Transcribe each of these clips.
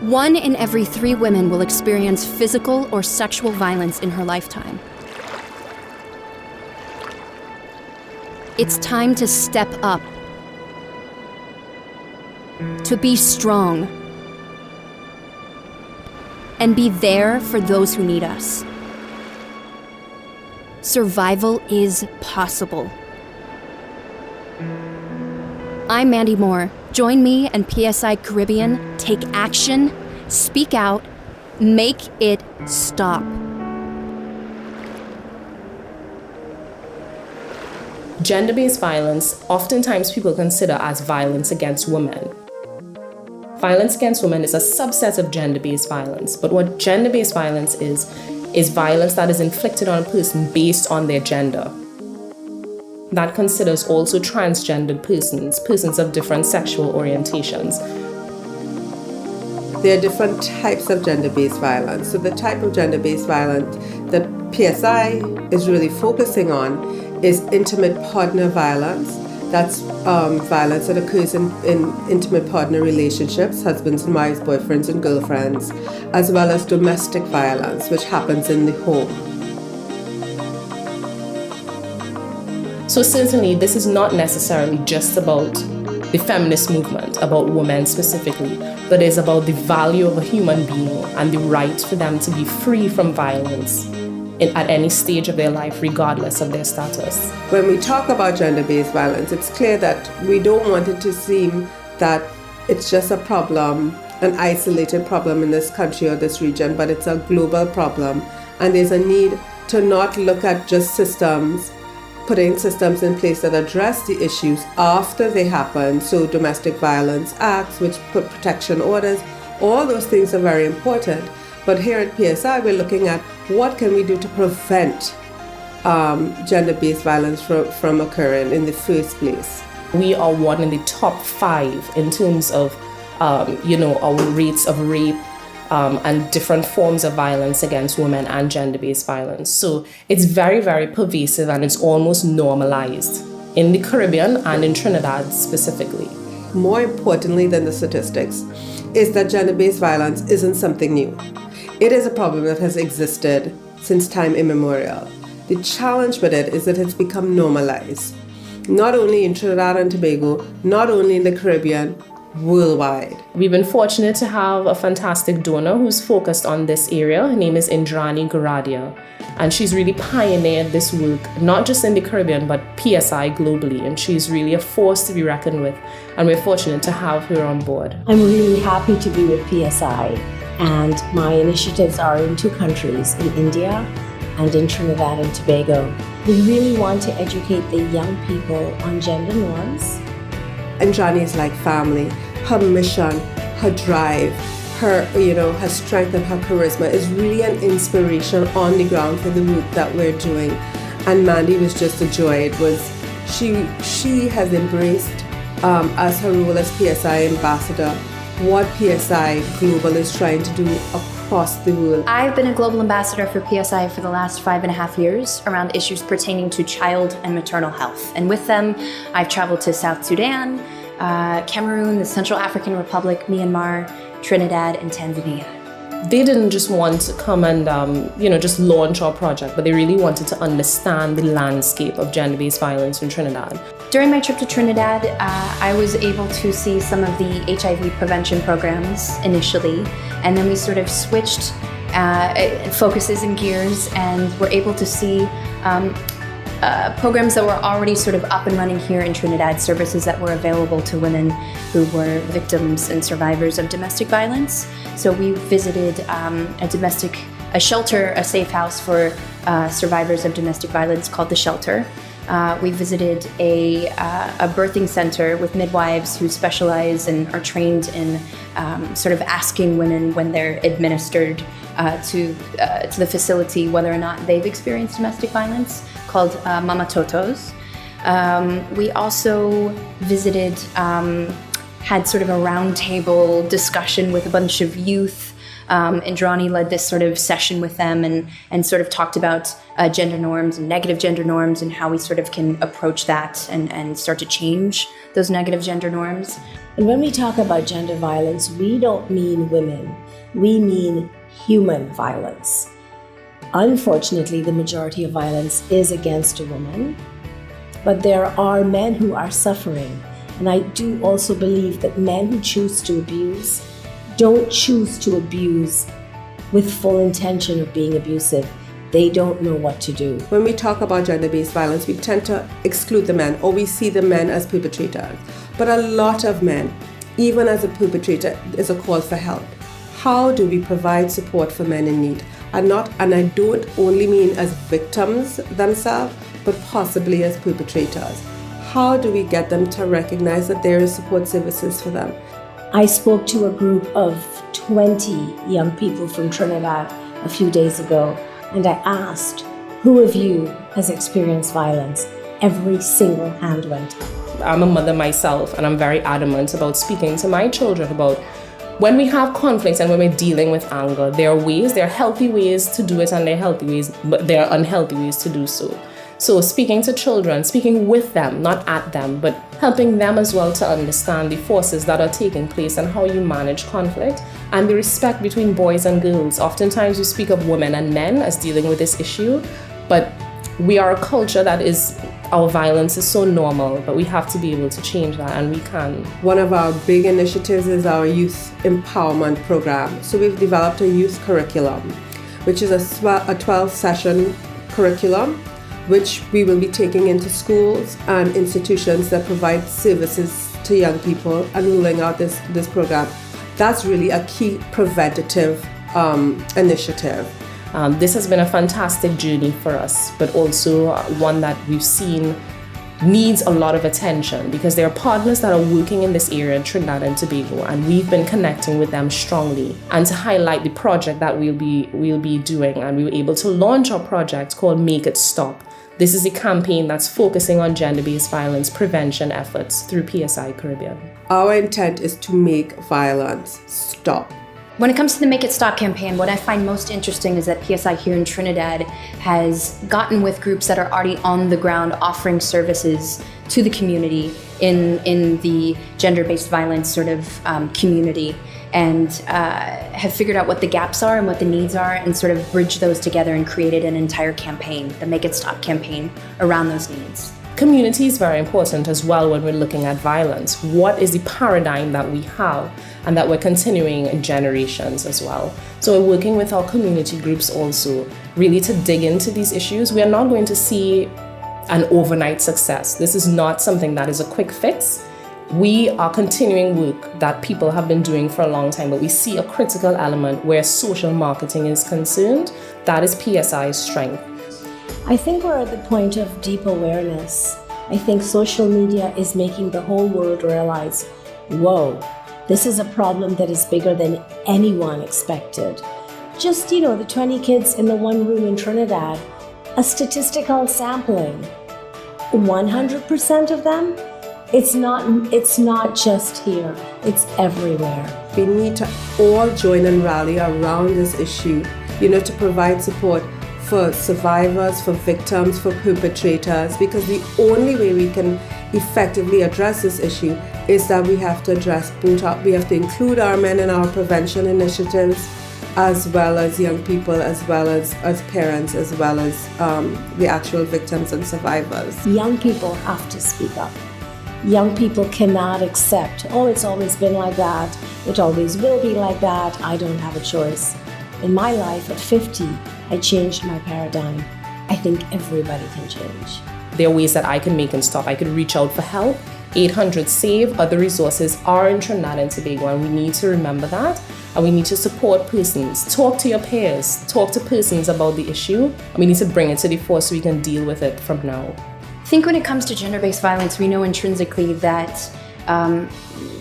1 in every 3 women will experience physical or sexual violence in her lifetime. It's time to step up, to be strong, and be there for those who need us. Survival is possible. I'm Mandy Moore. Join me and PSI-Caribbean. Take action, speak out, make it stop. Gender-based violence, oftentimes people consider as violence against women. Violence against women is a subset of gender-based violence, but what gender-based violence is violence that is inflicted on a person based on their gender. That considers also transgendered persons of different sexual orientations. There are different types of gender-based violence. So the type of gender-based violence that PSI is really focusing on is intimate partner violence. That's violence that occurs in intimate partner relationships, husbands and wives, boyfriends and girlfriends, as well as domestic violence, which happens in the home. So certainly this is not necessarily just about the feminist movement, about women specifically, but is about the value of a human being and the right for them to be free from violence at any stage of their life, regardless of their status. When we talk about gender-based violence, it's clear that we don't want it to seem that it's just a problem, an isolated problem in this country or this region, but it's a global problem. And there's a need to not look at just systems, putting systems in place that address the issues after they happen. So domestic violence acts, which put protection orders, all those things are very important. But here at PSI, we're looking at what can we do to prevent gender-based violence from occurring in the first place. We are one in the top 5 in terms of, our rates of rape and different forms of violence against women and gender-based violence. So it's very, very pervasive and it's almost normalized in the Caribbean and in Trinidad specifically. More importantly than the statistics is that gender-based violence isn't something new. It is a problem that has existed since time immemorial. The challenge with it is that it's become normalized, not only in Trinidad and Tobago, not only in the Caribbean, worldwide. We've been fortunate to have a fantastic donor who's focused on this area. Her name is Indrani Garadia, and she's really pioneered this work, not just in the Caribbean, but PSI globally, and she's really a force to be reckoned with, and we're fortunate to have her on board. I'm really happy to be with PSI, and my initiatives are in 2 countries, in India and in Trinidad and Tobago. We really want to educate the young people on gender norms. Anjani is like family. Her mission, her drive, her strength and her charisma is really an inspiration on the ground for the work that we're doing. And Mandy was just a joy. It was, she has embraced as her role as PSI ambassador what PSI Global is trying to do across the world. I've been a global ambassador for PSI for the last 5.5 years around issues pertaining to child and maternal health. And with them, I've traveled to South Sudan, Cameroon, the Central African Republic, Myanmar, Trinidad, and Tanzania. They didn't just want to come and just launch our project, but they really wanted to understand the landscape of gender-based violence in Trinidad. During my trip to Trinidad, I was able to see some of the HIV prevention programs initially, and then we sort of switched focuses and gears and were able to see programs that were already sort of up and running here in Trinidad, services that were available to women who were victims and survivors of domestic violence. So we visited a shelter, a safe house for survivors of domestic violence called The Shelter. We visited a birthing center with midwives who specialize and are trained in sort of asking women when they're administered to the facility whether or not they've experienced domestic violence, called Mama Totos. We also visited, had sort of a roundtable discussion with a bunch of youth Indrani led this sort of session with them and sort of talked about gender norms and negative gender norms and how we sort of can approach that and start to change those negative gender norms. And when we talk about gender violence, we don't mean women, we mean human violence. Unfortunately, the majority of violence is against a woman, but there are men who are suffering. And I do also believe that men who choose to abuse don't choose to abuse with full intention of being abusive. They don't know what to do. When we talk about gender-based violence, we tend to exclude the men, or we see the men as perpetrators. But a lot of men, even as a perpetrator, is a call for help. How do we provide support for men in need? And I don't only mean as victims themselves, but possibly as perpetrators. How do we get them to recognize that there is support services for them? I spoke to a group of 20 young people from Trinidad a few days ago, and I asked, who of you has experienced violence? Every single hand went up. I'm a mother myself, and I'm very adamant about speaking to my children about when we have conflicts and when we're dealing with anger, there are healthy ways to do it and there are healthy ways, but there are unhealthy ways to do so. So speaking to children, speaking with them, not at them, but helping them as well to understand the forces that are taking place and how you manage conflict and the respect between boys and girls. Oftentimes we speak of women and men as dealing with this issue, but we are a culture that our violence is so normal, but we have to be able to change that, and we can. One of our big initiatives is our youth empowerment program. So we've developed a youth curriculum, which is a 12-session curriculum, which we will be taking into schools and institutions that provide services to young people and rolling out this program. That's really a key preventative initiative. This has been a fantastic journey for us, but also one that we've seen needs a lot of attention because there are partners that are working in this area in Trinidad and Tobago, and we've been connecting with them strongly. And to highlight the project that we'll be doing, and we were able to launch our project called Make It Stop. This is a campaign that's focusing on gender-based violence prevention efforts through PSI-Caribbean. Our intent is to make violence stop. When it comes to the Make It Stop campaign, what I find most interesting is that PSI here in Trinidad has gotten with groups that are already on the ground offering services to the community in the gender-based violence sort of community, and have figured out what the gaps are and what the needs are and sort of bridged those together and created an entire campaign, the Make It Stop campaign, around those needs. Community is very important as well when we're looking at violence. What is the paradigm that we have and that we're continuing in generations as well? So we're working with our community groups also, really to dig into these issues. We are not going to see an overnight success. This is not something that is a quick fix. We are continuing work that people have been doing for a long time, but we see a critical element where social marketing is concerned. That is PSI's strength. I think we're at the point of deep awareness. I think social media is making the whole world realize, whoa, this is a problem that is bigger than anyone expected. Just, the 20 kids in the one room in Trinidad, a statistical sampling, 100% of them, it's not just here, it's everywhere. We need to all join and rally around this issue, to provide support for survivors, for victims, for perpetrators, because the only way we can effectively address this issue is that we have to address both. We have to include our men in our prevention initiatives, as well as young people, as well as parents, as well as the actual victims and survivors. Young people have to speak up. Young people cannot accept, it's always been like that, it always will be like that, I don't have a choice. In my life at 50, I changed my paradigm. I think everybody can change. There are ways that I can make and stop. I could reach out for help. 800-SAVE, other resources are in Trinidad and Tobago, and we need to remember that. And we need to support persons. Talk to your peers. Talk to persons about the issue. And we need to bring it to the fore so we can deal with it from now. I think when it comes to gender-based violence, we know intrinsically that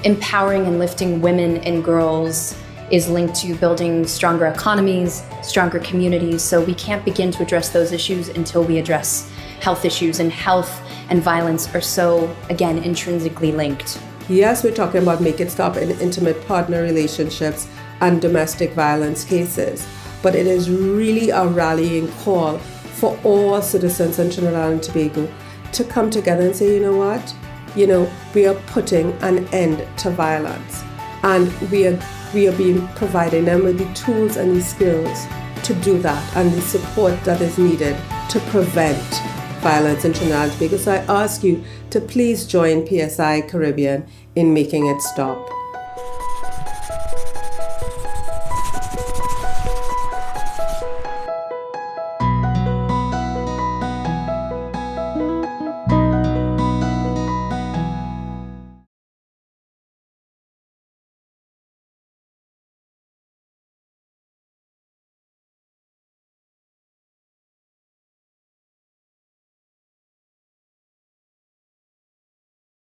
empowering and lifting women and girls is linked to building stronger economies, stronger communities. So we can't begin to address those issues until we address health issues, and health and violence are so, again, intrinsically linked. Yes, we're talking about Make It Stop in intimate partner relationships and domestic violence cases. But it is really a rallying call for all citizens in Trinidad and Tobago to come together and say, you know what? We are putting an end to violence, and we are providing them with the tools and the skills to do that, and the support that is needed to prevent violence in Trinidad and Tobago. So I ask you to please join PSI-Caribbean in making it stop.